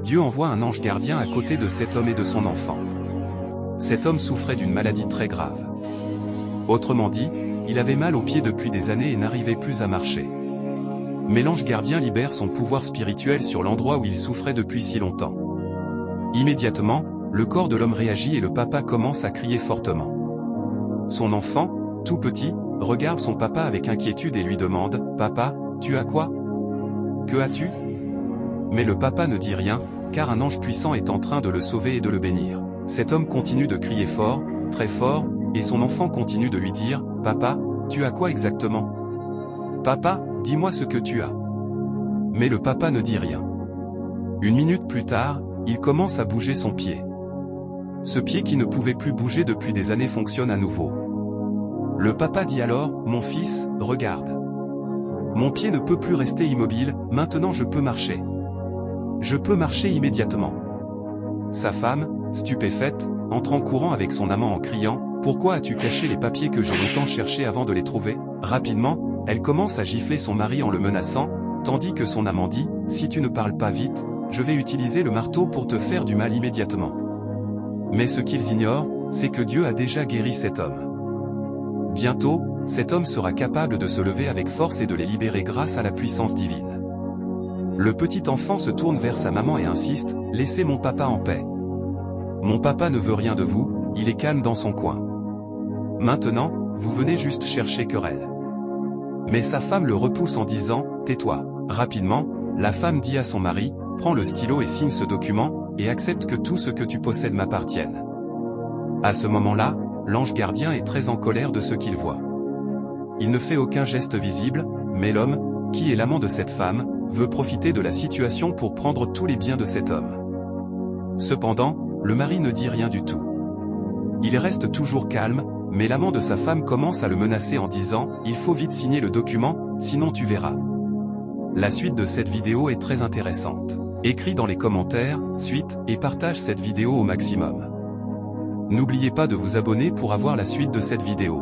Dieu envoie un ange gardien à côté de cet homme et de son enfant. Cet homme souffrait d'une maladie très grave. Autrement dit, il avait mal aux pieds depuis des années et n'arrivait plus à marcher. Mais l'ange gardien libère son pouvoir spirituel sur l'endroit où il souffrait depuis si longtemps. Immédiatement, le corps de l'homme réagit et le papa commence à crier fortement. Son enfant, tout petit, regarde son papa avec inquiétude et lui demande « Papa, tu as quoi? Que as-tu » Mais le papa ne dit rien, car un ange puissant est en train de le sauver et de le bénir. Cet homme continue de crier fort, très fort, et son enfant continue de lui dire « Papa, tu as quoi exactement? Papa, dis-moi ce que tu as. » Mais le papa ne dit rien. Une minute plus tard, il commence à bouger son pied. Ce pied qui ne pouvait plus bouger depuis des années fonctionne à nouveau. Le papa dit alors « Mon fils, regarde. Mon pied ne peut plus rester immobile, maintenant je peux marcher. Je peux marcher immédiatement. » Sa femme, stupéfaite, entre en courant avec son amant en criant « Pourquoi as-tu caché les papiers que j'ai longtemps cherchés avant de les trouver ?» Rapidement, elle commence à gifler son mari en le menaçant, tandis que son amant dit « Si tu ne parles pas vite, je vais utiliser le marteau pour te faire du mal immédiatement. » Mais ce qu'ils ignorent, c'est que Dieu a déjà guéri cet homme. Bientôt, cet homme sera capable de se lever avec force et de les libérer grâce à la puissance divine. Le petit enfant se tourne vers sa maman et insiste « Laissez mon papa en paix. Mon papa ne veut rien de vous, il est calme dans son coin. Maintenant, vous venez juste chercher querelle. » Mais sa femme le repousse en disant « Tais-toi. » Rapidement, la femme dit à son mari « Prends le stylo et signe ce document, et accepte que tout ce que tu possèdes m'appartienne. » À ce moment-là, l'ange gardien est très en colère de ce qu'il voit. Il ne fait aucun geste visible, mais l'homme, qui est l'amant de cette femme, veut profiter de la situation pour prendre tous les biens de cet homme. Cependant, le mari ne dit rien du tout. Il reste toujours calme, mais l'amant de sa femme commence à le menacer en disant « Il faut vite signer le document, sinon tu verras. » La suite de cette vidéo est très intéressante. Écris dans les commentaires « Suite » et partage cette vidéo au maximum. N'oubliez pas de vous abonner pour avoir la suite de cette vidéo.